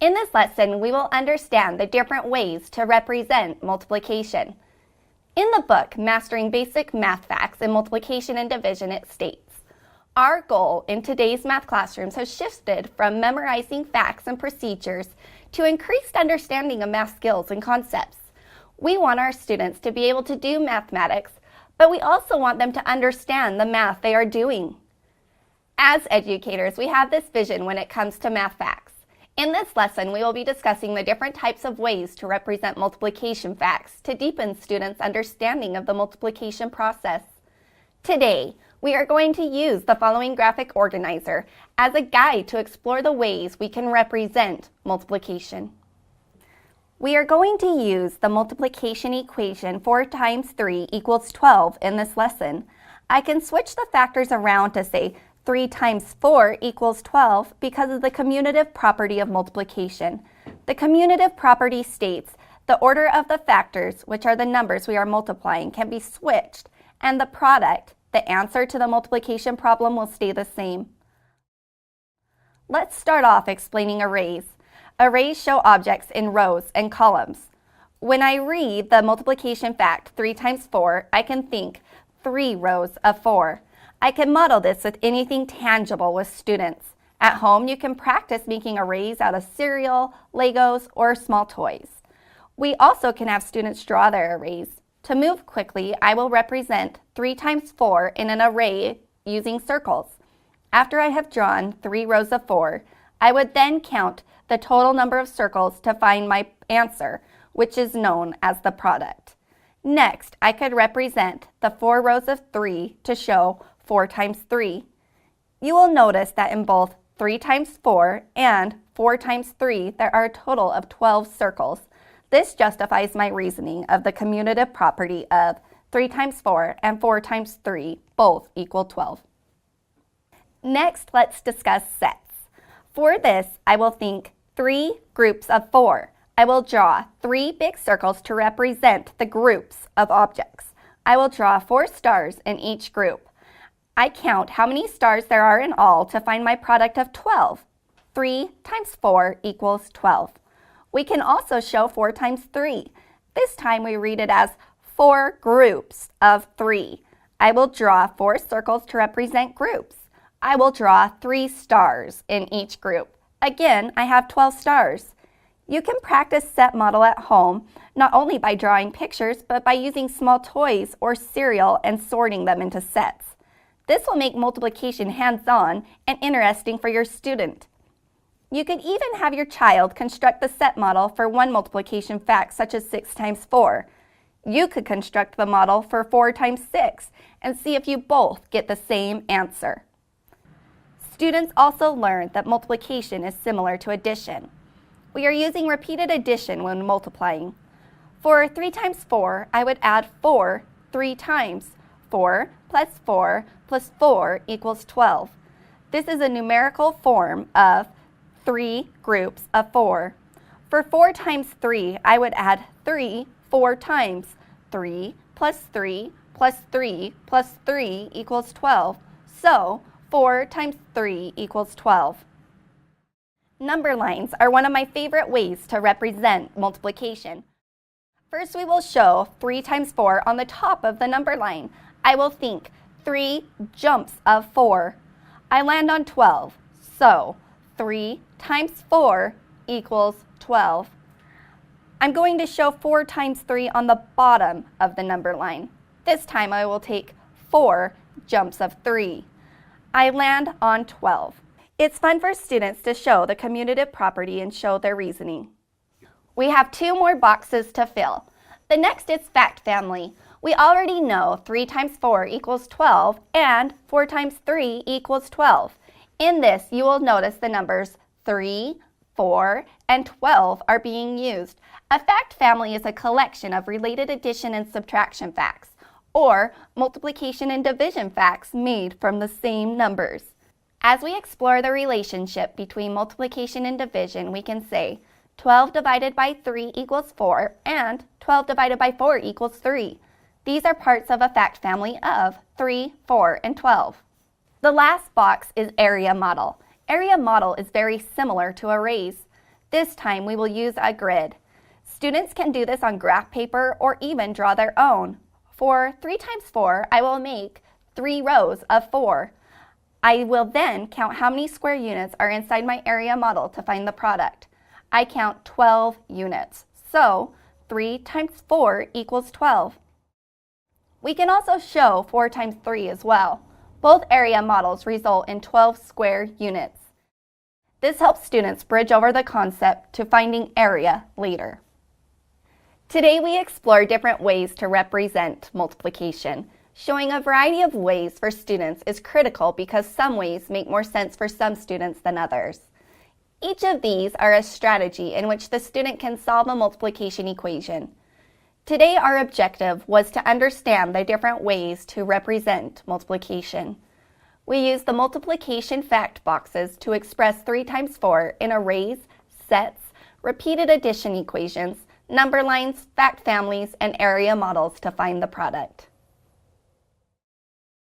In this lesson, we will understand the different ways to represent multiplication. In the book, Mastering Basic Math Facts in Multiplication and Division, it states, "Our goal in today's math classrooms has shifted from memorizing facts and procedures to increased understanding of math skills and concepts. We want our students to be able to do mathematics, but we also want them to understand the math they are doing." As educators, we have this vision when it comes to math facts. In this lesson, we will be discussing the different types of ways to represent multiplication facts to deepen students' understanding of the multiplication process. Today, we are going to use the following graphic organizer as a guide to explore the ways we can represent multiplication. We are going to use the multiplication equation 4 times 3 equals 12 in this lesson. I can switch the factors around to say 3 times 4 equals 12 because of the commutative property of multiplication. The commutative property states the order of the factors, which are the numbers we are multiplying, can be switched, and the product, the answer to the multiplication problem, will stay the same. Let's start off explaining arrays. Arrays show objects in rows and columns. When I read the multiplication fact 3 times 4, I can think 3 rows of 4. I can model this with anything tangible with students. At home, you can practice making arrays out of cereal, Legos, or small toys. We also can have students draw their arrays. To move quickly, I will represent 3 times 4 in an array using circles. After I have drawn 3 rows of 4, I would then count the total number of circles to find my answer, which is known as the product. Next, I could represent the 4 rows of 3 to show 4 times 3. You will notice that in both 3 times 4 and 4 times 3, there are a total of 12 circles. This justifies my reasoning of the commutative property of 3 times 4 and 4 times 3 both equal 12. Next, let's discuss sets. For this, I will think 3 groups of 4. I will draw 3 big circles to represent the groups of objects. I will draw 4 stars in each group. I count how many stars there are in all to find my product of 12. 3 times 4 equals 12. We can also show 4 times 3. This time we read it as 4 groups of 3. I will draw 4 circles to represent groups. I will draw 3 stars in each group. Again, I have 12 stars. You can practice set model at home, not only by drawing pictures, but by using small toys or cereal and sorting them into sets. This will make multiplication hands-on and interesting for your student. You could even have your child construct the set model for one multiplication fact, such as 6 times 4. You could construct the model for 4 times 6 and see if you both get the same answer. Students also learn that multiplication is similar to addition. We are using repeated addition when multiplying. For 3 times 4, I would add 4 3 times. 4 plus 4 plus 4 equals 12. This is a numerical form of 3 groups of 4. For 4 times 3, I would add 3 4 times. 3 plus 3 plus 3 plus 3 equals 12. So 4 times 3 equals 12. Number lines are one of my favorite ways to represent multiplication. First, we will show 3 times 4 on the top of the number line. I will think 3 jumps of 4. I land on 12, so 3 times 4 equals 12. I'm going to show 4 times 3 on the bottom of the number line. This time I will take 4 jumps of 3. I land on 12. It's fun for students to show the commutative property and show their reasoning. We have 2 more boxes to fill. The next is fact family. We already know 3 times 4 equals 12 and 4 times 3 equals 12. In this, you will notice the numbers 3, 4, and 12 are being used. A fact family is a collection of related addition and subtraction facts, or multiplication and division facts made from the same numbers. As we explore the relationship between multiplication and division, we can say 12 divided by 3 equals 4 and 12 divided by 4 equals 3. These are parts of a fact family of 3, 4, and 12. The last box is area model. Area model is very similar to arrays. This time we will use a grid. Students can do this on graph paper or even draw their own. For 3 times 4, I will make 3 rows of 4. I will then count how many square units are inside my area model to find the product. I count 12 units, so 3 times 4 equals 12. We can also show 4 times 3 as well. Both area models result in 12 square units. This helps students bridge over the concept to finding area later. Today we explore different ways to represent multiplication. Showing a variety of ways for students is critical because some ways make more sense for some students than others. Each of these are a strategy in which the student can solve a multiplication equation. Today our objective was to understand the different ways to represent multiplication. We used the multiplication fact boxes to express 3 times 4 in arrays, sets, repeated addition equations, number lines, fact families, and area models to find the product.